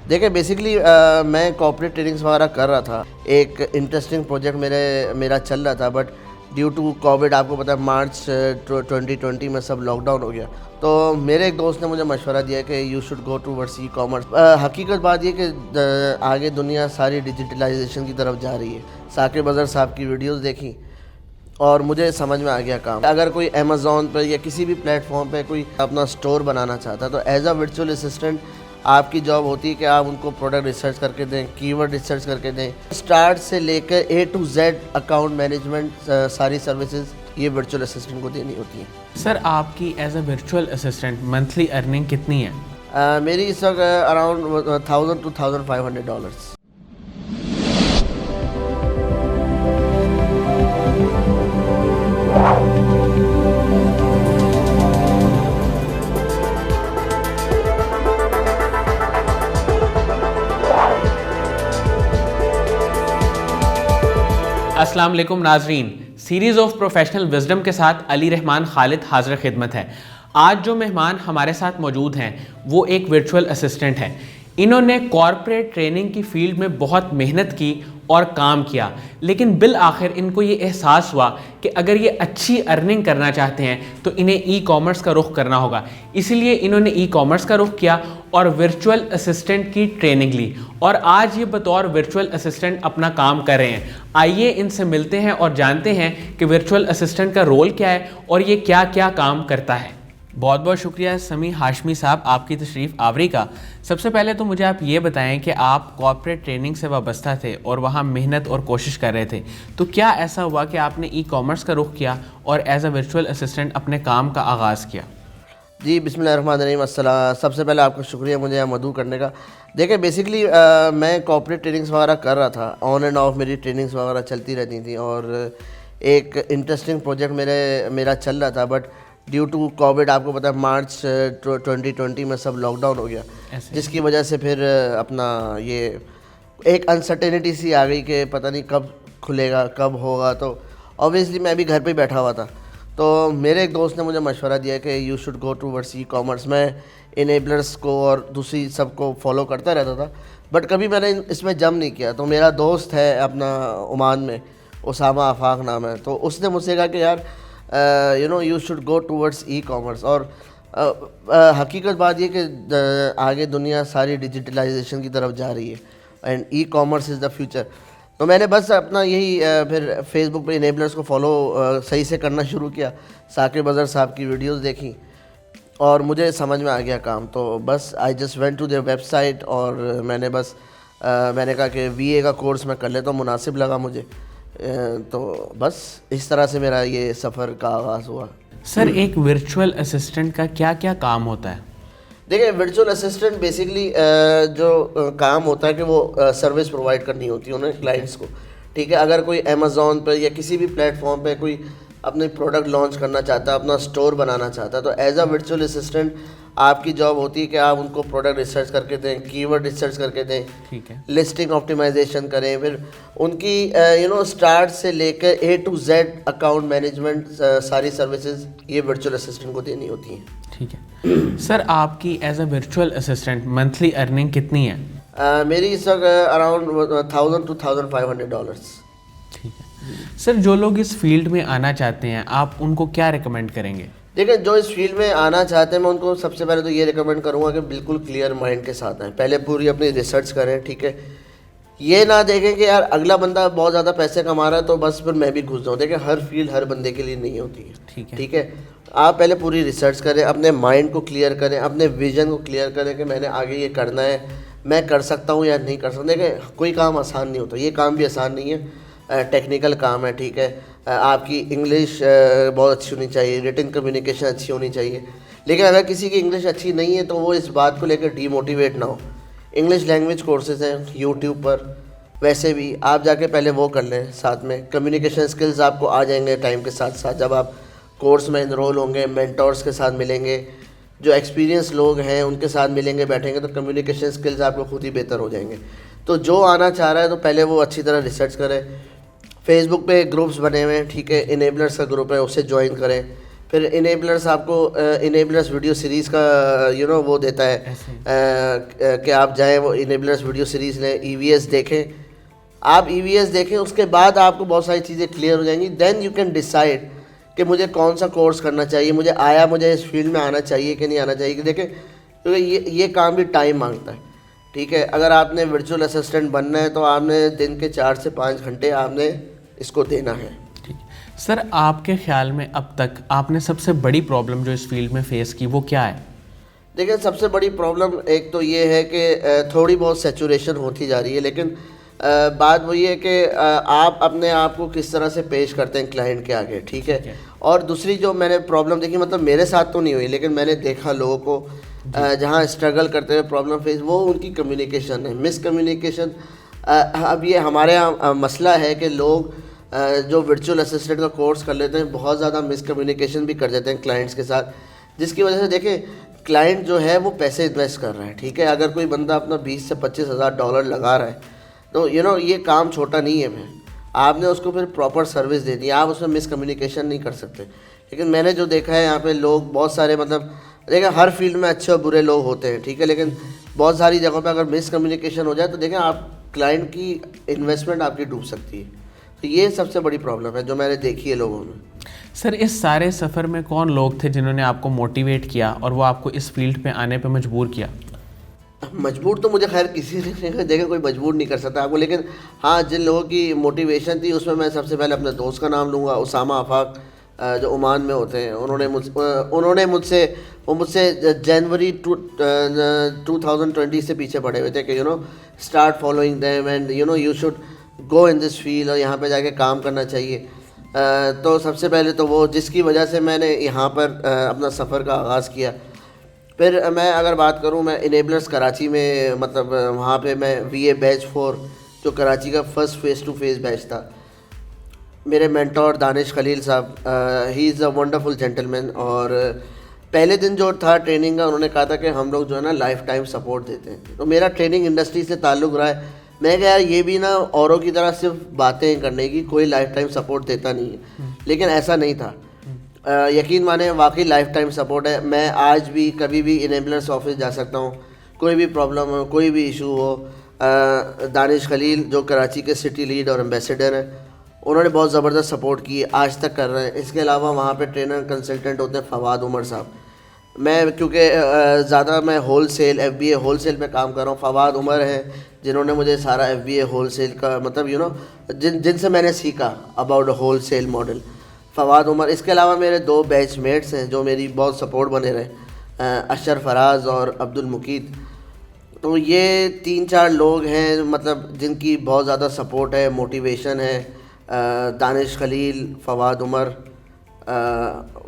देखिए बेसिकली मैं corporate trainings वगैरह कर रहा था। एक इंटरेस्टिंग प्रोजेक्ट मेरा चल रहा था, बट ड्यू टू कोविड आपको पता है मार्च 2020 में सब लॉकडाउन हो गया। तो मेरे एक दोस्त ने मुझे मशवरा दिया कि you should go towards e commerce. हकीकत बात ये कि आगे दुनिया सारी डिजिटलाइजेशन की तरफ जा रही है। साकिब अज़हर साहब की वीडियोस देखी और मुझे समझ में आ गया काम। अगर कोई अमेज़ॉन पर या किसी भी प्लेटफॉर्म पे कोई अपना स्टोर बनाना चाहता है तो एज अ वर्चुअल असिस्टेंट आपकी जॉब होती है कि आप उनको प्रोडक्ट रिसर्च करके दें, कीवर्ड रिसर्च करके दें। स्टार्ट से लेकर A to Z account management सारी सर्विसेज ये वर्चुअल असिस्टेंट को देनी होती है। सर आपकी as a virtual assistant monthly earning कितनी है? मेरी इस वक्त अराउंड $1000 to $1500। अस्सलाम वालेकुम नाजरीन, सीरीज़ ऑफ प्रोफेशनल विजडम के साथ अली रहमान खालिद हाज़िर खिदमत है। आज जो मेहमान हमारे साथ मौजूद हैं वो एक वर्चुअल असिस्टेंट हैं। इन्होंने कॉर्पोरेट ट्रेनिंग की फील्ड में बहुत मेहनत की और काम किया, लेकिन बिल आखिर इनको ये एहसास हुआ कि अगर ये अच्छी अर्निंग करना चाहते हैं तो इन्हें ई कॉमर्स का रुख करना होगा। इसीलिए इन्होंने ई कॉमर्स का रुख किया और वर्चुअल असिस्टेंट की ट्रेनिंग ली और आज ये बतौर वर्चुअल असिस्टेंट अपना काम कर रहे हैं। आइए इनसे मिलते हैं और जानते हैं कि वर्चुअल असिस्टेंट का रोल क्या है और ये क्या क्या काम करता है। बहुत बहुत शुक्रिया समी हाशमी साहब आपकी तशरीफ़ आवरी का। सबसे पहले तो मुझे आप ये बताएं कि आप कॉर्पोरेट ट्रेनिंग से वाबस्ता थे और वहाँ मेहनत और कोशिश कर रहे थे, तो क्या ऐसा हुआ कि आपने ई कॉमर्स का रुख किया और एज अ वर्चुअल असिस्टेंट अपने काम का आगाज़ किया? जी बिस्मिल्लाहिर्रहमानिर्रहीम। सबसे पहले आपका शुक्रिया मुझे यहाँ मदऊ करने का। देखिए बेसिकली मैं कॉर्पोरेट ट्रेनिंग्स वगैरह कर रहा था, ऑन एंड ऑफ मेरी ट्रेनिंग्स वगैरह चलती रहती थी और एक इंटरेस्टिंग प्रोजेक्ट मेरा चल रहा था, बट ड्यू टू कोविड आपको पता है मार्च 2020 में सब लॉकडाउन हो गया, जिसकी वजह से फिर अपना ये एक अनसर्टेनिटी सी आ गई कि पता नहीं कब खुलेगा कब होगा। तो ऑब्वियसली मैं भी घर पे बैठा हुआ था, तो मेरे एक दोस्त ने मुझे मशवरा दिया कि you should go towards e commerce. मैं इनेबलर्स को और दूसरी सबको फॉलो करता रहता था, बट कभी मैंने इसमें जम नहीं किया। तो मेरा दोस्त है अपना ओमान में, उसामा आफाक नाम है, तो उसने मुझसे कहा कि यार you should go towards e commerce. और हकीकत बात ये कि आगे दुनिया सारी डिजिटलाइजेशन की तरफ जा रही है and e commerce is the future. तो मैंने बस अपना यही फिर फेसबुक पे इनेबलर्स को फॉलो सही से करना शुरू किया। साकिब अज़हर साहब की वीडियोस देखी और मुझे समझ में आ गया काम। तो बस I just went to their website और मैंने कहा कि VA का कोर्स मैं कर लेता हूँ, मुनासिब लगा मुझे। तो बस इस तरह से मेरा ये सफ़र का आगाज़ हुआ। सर एक वर्चुअल असिस्टेंट का क्या क्या काम होता है? देखिए वर्चुअल असिस्टेंट बेसिकली जो काम होता है कि वो सर्विस प्रोवाइड करनी होती है उन्हें क्लाइंट्स को, ठीक है। अगर कोई अमेज़ॉन पर या किसी भी प्लेटफॉर्म पे कोई अपने प्रोडक्ट लॉन्च करना चाहता है, अपना स्टोर बनाना चाहता है, तो एज अ वर्चुअल असिस्टेंट आपकी जॉब होती है कि आप उनको प्रोडक्ट रिसर्च करके दें, कीवर्ड रिसर्च करके दें, ठीक है, लिस्टिंग ऑप्टिमाइजेशन करें, फिर उनकी स्टार्ट से लेकर A to Z account management सारी सर्विसेज ये वर्चुअल असिस्टेंट को देनी होती हैं। ठीक है। सर आपकी as a virtual assistant monthly earning कितनी है? मेरी इस वक्त अराउंड $1000 to $1500। ठीक है। सर जो लोग इस फील्ड में आना चाहते हैं आप उनको क्या रिकमेंड करेंगे? देखिए जो इस फील्ड में आना चाहते हैं मैं उनको सबसे पहले तो ये रिकमेंड करूँगा कि बिल्कुल क्लियर माइंड के साथ आएँ। पहले पूरी अपनी रिसर्च करें, ठीक है। ये ना देखें कि यार अगला बंदा बहुत ज़्यादा पैसे कमा रहा है तो बस फिर मैं भी घुस जाऊँ। देखिए हर फील्ड हर बंदे के लिए नहीं होती है, ठीक है। आप पहले पूरी रिसर्च करें, अपने माइंड को क्लियर करें, अपने विजन को क्लियर करें कि मैंने आगे ये करना है, मैं कर सकता हूँ या नहीं कर सकता। देखिए कोई काम आसान नहीं होता, ये काम भी आसान नहीं है, टेक्निकल काम है, ठीक है। आपकी इंग्लिश बहुत अच्छी होनी चाहिए, रिटन कम्युनिकेशन अच्छी होनी चाहिए। लेकिन अगर किसी की इंग्लिश अच्छी नहीं है तो वो इस बात को लेकर डीमोटिवेट ना हो। इंग्लिश लैंग्वेज कोर्सेज हैं यूट्यूब पर, वैसे भी आप जाके पहले वो कर लें। साथ में कम्युनिकेशन स्किल्स आपको आ जाएंगे टाइम के साथ साथ। जब आप कोर्स में इनरोल होंगे, मेंटोर्स के साथ मिलेंगे, जो एक्सपीरियंस लोग हैं उनके साथ मिलेंगे, बैठेंगे, तो कम्युनिकेशन स्किल्स आपको खुद ही बेहतर हो जाएंगे। तो जो आना चाह रहा है तो पहले वो अच्छी तरह रिसर्च करें। फेसबुक पे ग्रुप्स बने हुए हैं, ठीक है, इनेबलर्स का ग्रुप है, उससे ज्वाइन करें। फिर इनेबलर्स आपको इनेबलर्स वीडियो सीरीज़ का वो देता है कि आप जाएं वो इनेबलर्स वीडियो सीरीज़ लें, ईवीएस देखें। आप ईवीएस देखें, उसके बाद आपको बहुत सारी चीज़ें क्लियर हो जाएंगी। देन यू कैन डिसाइड कि मुझे कौन सा कोर्स करना चाहिए, मुझे इस फील्ड में आना चाहिए कि नहीं आना चाहिए। कि देखें, क्योंकि ये काम भी टाइम मांगता है, ठीक है। अगर आपने वर्चुअल असिस्टेंट बनना है तो आपने दिन के 4 से 5 घंटे आपने इसको देना है। ठीक है सर, आपके ख्याल में अब तक आपने सबसे बड़ी प्रॉब्लम जो इस फील्ड में फेस की वो क्या है? देखिए, सबसे बड़ी प्रॉब्लम एक तो ये है कि थोड़ी बहुत सैचुरेशन होती जा रही है, लेकिन बात वही है कि आप अपने आप को किस तरह से पेश करते हैं क्लाइंट के आगे, ठीक है। और दूसरी जो मैंने प्रॉब्लम देखी, मतलब मेरे साथ तो नहीं हुई, लेकिन मैंने देखा लोगों को जहाँ स्ट्रगल करते हुए प्रॉब्लम फेस, वो उनकी कम्युनिकेशन है, मिसकम्युनिकेशन। अब ये हमारे यहाँ मसला है कि लोग जो वर्चुअल असिस्टेंट का कोर्स कर लेते हैं, बहुत ज़्यादा मिसकम्युनिकेशन भी कर देते हैं क्लाइंट्स के साथ, जिसकी वजह से देखें क्लाइंट जो है वो पैसे इन्वेस्ट कर रहा है, ठीक है। अगर कोई बंदा अपना 20 से 25 हज़ार डॉलर लगा रहा है तो ये काम छोटा नहीं है। आपने उसको फिर प्रॉपर सर्विस देनी है, आप उसमें मिसकम्युनिकेशन नहीं कर सकते। लेकिन मैंने जो देखा है यहाँ पे लोग बहुत सारे, मतलब देखिए हर फील्ड में अच्छे और बुरे लोग होते हैं, ठीक है, लेकिन बहुत सारी जगहों पे अगर मिसकम्युनिकेशन हो जाए तो देखें आप क्लाइंट की इन्वेस्टमेंट आपकी डूब सकती है। तो ये सबसे बड़ी प्रॉब्लम है जो मैंने देखी है लोगों में। सर, इस सारे सफ़र में कौन लोग थे जिन्होंने आपको मोटिवेट किया और वो आपको इस फील्ड पे आने पे मजबूर किया? मजबूर तो मुझे खैर किसी ने देखा, कोई मजबूर नहीं कर सकता आपको, लेकिन हाँ जिन लोगों की मोटिवेशन थी उसमें मैं सबसे पहले अपने दोस्त का नाम लूँगा, उसामा आफाक, जो ओमान में होते हैं। उन्होंने मुझसे जनवरी 2020 से पीछे पड़े हुए थे कि start following them and you should go in this field, और यहाँ पे जाके काम करना चाहिए। तो सबसे पहले तो वो जिसकी वजह से मैंने यहाँ पर अपना सफ़र का आगाज़ किया। फिर मैं अगर बात करूँ, मैं इनेबलर्स कराची में, मतलब वहाँ पे मैं VA बैच 4 जो कराची का first face to face batch था, मेरे mentor Danish Khalil sahab, he is a wonderful gentleman. और पहले दिन जो था ट्रेनिंग का, उन्होंने कहा था कि हम लोग जो है ना लाइफ टाइम सपोर्ट देते हैं। तो मेरा ट्रेनिंग इंडस्ट्री से ताल्लुक़ रहा है, मैं कहा यार ये भी ना औरों की तरह सिर्फ बातें करने की, कोई लाइफ टाइम सपोर्ट देता नहीं है, लेकिन ऐसा नहीं था। यकीन माने वाकई लाइफ टाइम सपोर्ट है। मैं आज भी कभी भी इनेबलर्स ऑफिस जा सकता हूँ, कोई भी प्रॉब्लम हो, कोई भी इशू हो। दानिश खलील जो कराची के सिटी लीड और एम्बेसडर हैं, उन्होंने बहुत ज़बरदस्त सपोर्ट की, आज तक कर रहे हैं। इसके अलावा वहाँ पे ट्रेनर कंसल्टेंट होते हैं फवाद उमर साहब। मैं क्योंकि ज़्यादा मैं होलसेल FBA होलसेल में काम कर रहा हूँ, फवाद उमर हैं जिन्होंने मुझे सारा FBA होलसेल का, मतलब जिनसे मैंने सीखा about wholesale model, Fawad Umar. इसके अलावा मेरे 2 बैचमेट्स हैं जो मेरी बहुत सपोर्ट बने रहे, अशर फराज और अब्दुल मुकीद। तो ये 3-4 लोग हैं मतलब जिनकी बहुत ज़्यादा सपोर्ट है, मोटिवेशन है। दानिश खलील, फवाद उमर,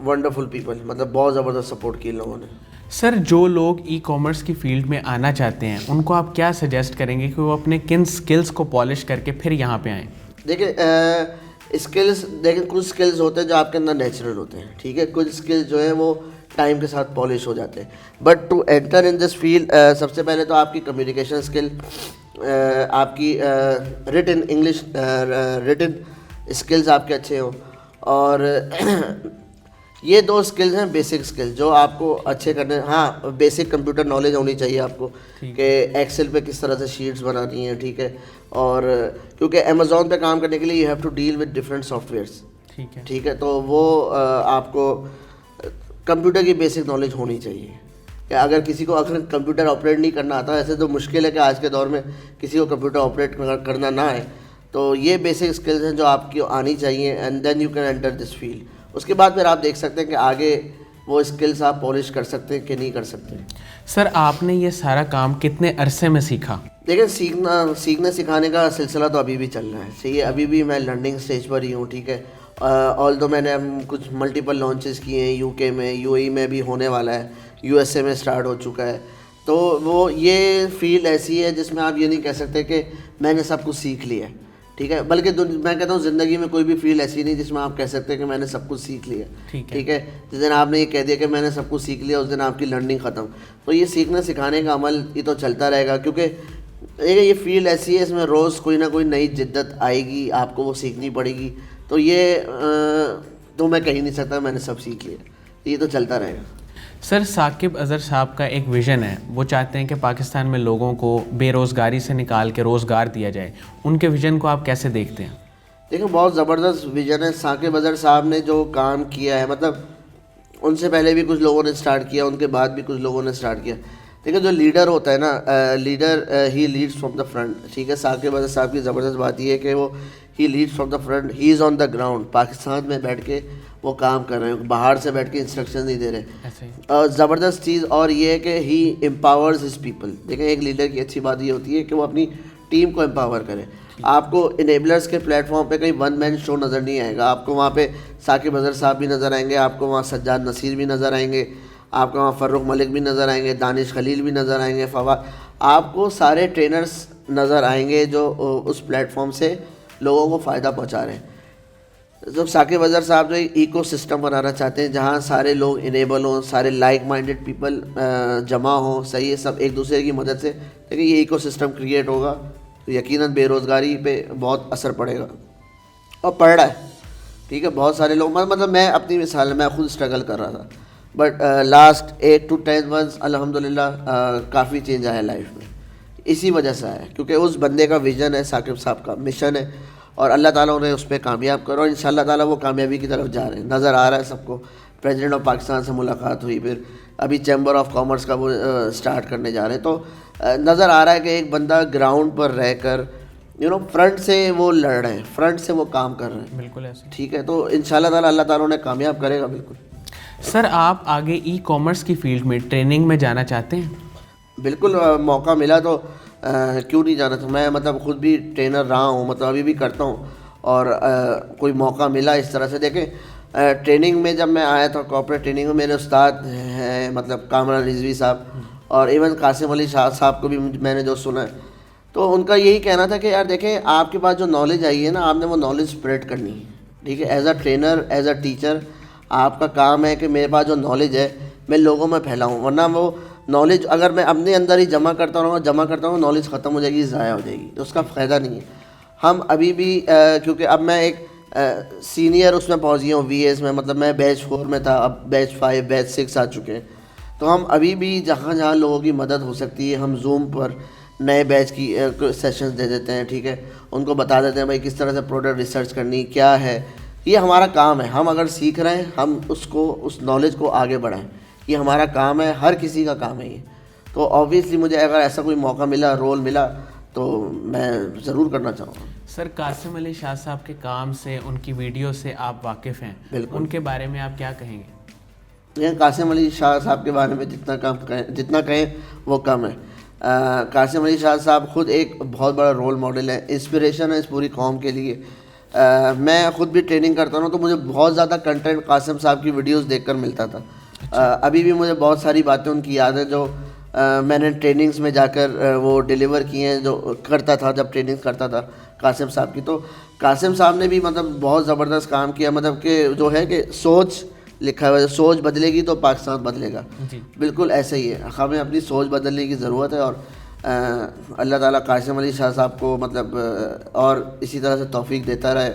वंडरफुल पीपल, मतलब बहुत ज़बरदस्त सपोर्ट की इन लोगों ने। सर, जो लोग ई-कॉमर्स की फील्ड में आना चाहते हैं उनको आप क्या सजेस्ट करेंगे कि वो अपने किन स्किल्स को पॉलिश करके फिर यहाँ पे आएँ? देखिए स्किल्स, देखिए कुछ स्किल्स होते हैं जो आपके अंदर नेचुरल होते हैं, ठीक है। कुछ स्किल्स जो है वो टाइम के साथ पॉलिश हो जाते हैं। But to enter in this field, सबसे पहले तो आपकी कम्युनिकेशन स्किल, आपकी रिटन इंग्लिश रिटन स्किल्स आपके अच्छे हो। और ये 2 स्किल्स हैं बेसिक स्किल्स जो आपको अच्छे करने। हाँ, बेसिक कंप्यूटर नॉलेज होनी चाहिए आपको कि एक्सेल पे किस तरह से शीट्स बनानी है, ठीक है। और क्योंकि अमेज़ॉन पे काम करने के लिए you have to deal with different softwares, ठीक है। तो वो आपको कंप्यूटर की बेसिक नॉलेज होनी चाहिए कि अगर किसी को अगर कंप्यूटर ऑपरेट नहीं करना आता, ऐसे तो मुश्किल है कि आज के दौर में किसी को कंप्यूटर ऑपरेट करना ना आए। तो ये बेसिक स्किल्स हैं जो आपकी आनी चाहिए, and then you can enter this field. उसके बाद फिर आप देख सकते हैं कि आगे वो स्किल्स आप पॉलिश कर सकते हैं कि नहीं कर सकते। सर, आपने ये सारा काम कितने अरसे में सीखा? देखिए, सीखने सिखाने का सिलसिला तो अभी भी चल रहा है, सही है। अभी भी मैं लर्निंग स्टेज पर ही हूँ, ठीक है। ऑल्दो मैंने कुछ मल्टीपल लॉन्चेस किए हैं, UK में, UAE में भी होने वाला है, USA में स्टार्ट हो चुका है। तो वो ये फील्ड ऐसी है जिसमें आप ये नहीं कह सकते कि मैंने सब कुछ सीख लिया है, ठीक है। बल्कि मैं कहता हूँ ज़िंदगी में कोई भी फील्ड ऐसी नहीं जिसमें आप कह सकते हैं कि मैंने सब कुछ सीख लिया, ठीक है। जिस दिन आपने ये कह दिया कि मैंने सब कुछ सीख लिया, उस दिन आपकी लर्निंग ख़त्म। तो ये सीखने सिखाने का अमल ये तो चलता रहेगा, क्योंकि ये फील्ड ऐसी है, इसमें रोज़ कोई ना कोई नई जिद्दत आएगी, आपको वो सीखनी पड़ेगी। तो ये तो मैं कह नहीं सकता मैंने सब सीख लिया, ये तो चलता रहेगा। सर, साकिब अज़हर साहब का एक विज़न है, वो चाहते हैं कि पाकिस्तान में लोगों को बेरोज़गारी से निकाल के रोज़गार दिया जाए। उनके विज़न को आप कैसे देखते हैं? देखो, बहुत ज़बरदस्त विज़न है। साकिब अज़हर साहब ने जो काम किया है, मतलब उनसे पहले भी कुछ लोगों ने स्टार्ट किया, उनके बाद भी कुछ लोगों ने स्टार्ट किया। देखिए, जो लीडर होता है ना, लीडर ही लीड्स फ्रॉम द फ्रंट, ठीक है। साकिब अज़हर साहब की ज़बरदस्त बात यह है कि वो he leads from the front, he is on the ground. Pakistan में बैठ के वो काम कर रहे हैं, बाहर से बैठ के इंस्ट्रक्शन नहीं दे रहे। ज़बरदस्त चीज़ और ये है कि ही एम्पावर्स हिज पीपल। देखें, एक लीडर की अच्छी बात ये होती है कि वो अपनी टीम को एम्पावर करे। आपको इनेबलर्स के प्लेटफॉर्म पे कहीं वन मैन शो नज़र नहीं आएगा। आपको वहाँ पे साकिब अज़हर साहब भी नज़र आएंगे, आपको वहाँ सज्जाद नसीर भी नज़र आएंगे, आपको वहाँ फ़र्रुख मलिक भी नज़र आएंगे, दानिश खलील भी नज़र आएंगे, फवाद, आपको सारे ट्रेनर्स नज़र आएंगे जो उस प्लेटफॉर्म से लोगों को फ़ायदा पहुँचा रहे हैं। जब साकिब अज़हर साहब जो एक इको सिस्टम बनाना चाहते हैं जहाँ सारे लोग इनेबल हों, सारे लाइक माइंडेड पीपल जमा हों, सही है, सब एक दूसरे की मदद से, देखिए ये इको सिस्टम क्रिएट होगा तो यकीनन बेरोज़गारी पे बहुत असर पड़ेगा और पड़ रहा है, ठीक है। बहुत सारे लोग, मतलब मैं अपनी मिसाल, मैं खुद स्ट्रगल कर रहा था, बट लास्ट 8 to 10 मंथ्स अल्हम्दुलिल्लाह काफ़ी चेंज आया लाइफ में। इसी वजह से आया क्योंकि उस बंदे का विज़न है, साकिब साहब का मिशन है और अल्लाह ताला उन्हें उस पर कामयाब करो और इंशाअल्लाह ताला वो कामयाबी की तरफ जा रहे हैं, नज़र आ रहा है सबको। प्रेसिडेंट ऑफ पाकिस्तान से मुलाकात हुई, फिर अभी चैम्बर ऑफ कॉमर्स का वो स्टार्ट करने जा रहे हैं, तो नज़र आ रहा है कि एक बंदा ग्राउंड पर रहकर फ्रंट से वो लड़ रहे हैं, फ्रंट से वो काम कर रहे हैं। बिल्कुल ऐसे, ठीक है, तो इंशाअल्लाह ताला अल्लाह ताला उन्हें कामयाब करेगा। बिल्कुल। सर, आप आगे ई कॉमर्स की फील्ड में ट्रेनिंग में जाना चाहते हैं? बिल्कुल, मौका मिला तो क्यों नहीं जाना था। मैं मतलब खुद भी ट्रेनर रहा हूँ, मतलब अभी भी करता हूँ और कोई मौका मिला इस तरह से। देखें, ट्रेनिंग में जब मैं आया था, कॉर्पोरेट ट्रेनिंग में, मेरे उस्ताद हैं मतलब कामरान रिजवी साहब और इवन कासिम अली शाह साहब को भी मैंने जो सुना है, तो उनका यही कहना था कि यार देखें, आपके पास जो नॉलेज आई है ना, आपने वो नॉलेज स्प्रेड करनी है, ठीक है। As a trainer, as a teacher, आपका काम है कि मेरे पास जो नॉलेज है मैं लोगों में फैलाऊँ, वरना वो नॉलेज अगर मैं अपने अंदर ही जमा करता रहूँगा, नॉलेज ख़त्म हो जाएगी, ज़ाया हो जाएगी, तो उसका फ़ायदा नहीं है। हम अभी भी क्योंकि अब मैं एक सीनियर उसमें पहुँच गया हूँ, VAS में, मतलब मैं बैच 4 में था, अब बैच 5, बैच 6 आ चुके हैं, तो हम अभी भी जहाँ जहाँ लोगों की मदद हो सकती है, हम जूम पर नए बैच की सेशंस दे देते हैं, ठीक है। उनको बता देते हैं भाई किस तरह से प्रोडक्ट रिसर्च करनी क्या है, ये हमारा काम है। हम अगर सीख रहे हैं, हम उसको, उस नॉलेज को आगे बढ़ाएं, ये हमारा काम है, हर किसी का काम है ये। तो ऑब्वियसली मुझे अगर ऐसा कोई मौका मिला, रोल मिला, तो मैं ज़रूर करना चाहूँगा। सर, कासिम अली शाह साहब के काम से, उनकी वीडियो से आप वाकिफ़ हैं, बिल्कुल। उनके बारे में आप क्या कहेंगे? कासिम अली शाह साहब के बारे में जितना कहें वो कम है। कासिम अली शाह साहब ख़ुद एक बहुत बड़ा रोल मॉडल है, इंस्पिरेशन है इस पूरी कौम के लिए। मैं ख़ुद भी ट्रेनिंग करता हूँ तो मुझे बहुत ज़्यादा कंटेंट कासिम साहब की वीडियोस देखकर मिलता था। अभी भी मुझे बहुत सारी बातें उनकी याद है जो मैंने ट्रेनिंग्स में जाकर वो डिलीवर किए हैं, जो करता था जब ट्रेनिंग करता था कासिम साहब की। तो कासिम साहब ने भी मतलब बहुत ज़बरदस्त काम किया, मतलब कि जो है कि सोच लिखा हुआ है, सोच बदलेगी तो पाकिस्तान बदलेगा। बिल्कुल ऐसा ही है, हमें अपनी सोच बदलने की ज़रूरत है और अल्लाह ताला कासिम अली शाह साहब को मतलब और इसी तरह से तौफीक देता रहे,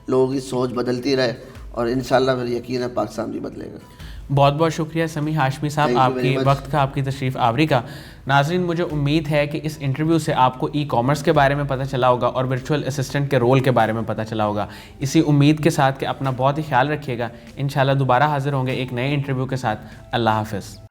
लोगों की सोच बदलती रहे और इंशाअल्लाह फिर यकीन है पाकिस्तान भी बदलेगा। बहुत बहुत शुक्रिया समी हाशमी साहब, आपकी वक्त का, आपकी तशरीफ़ आवरी का। नाज़रीन, मुझे उम्मीद है कि इस इंटरव्यू से आपको ई कॉमर्स के बारे में पता चला होगा और वर्चुअल असिस्टेंट के रोल के बारे में पता चला होगा। इसी उम्मीद के साथ कि अपना बहुत ही ख्याल रखिएगा। इंशाल्लाह दोबारा हाजिर होंगे एक नए इंटरव्यू के साथ। अल्लाह हाफ़िज़।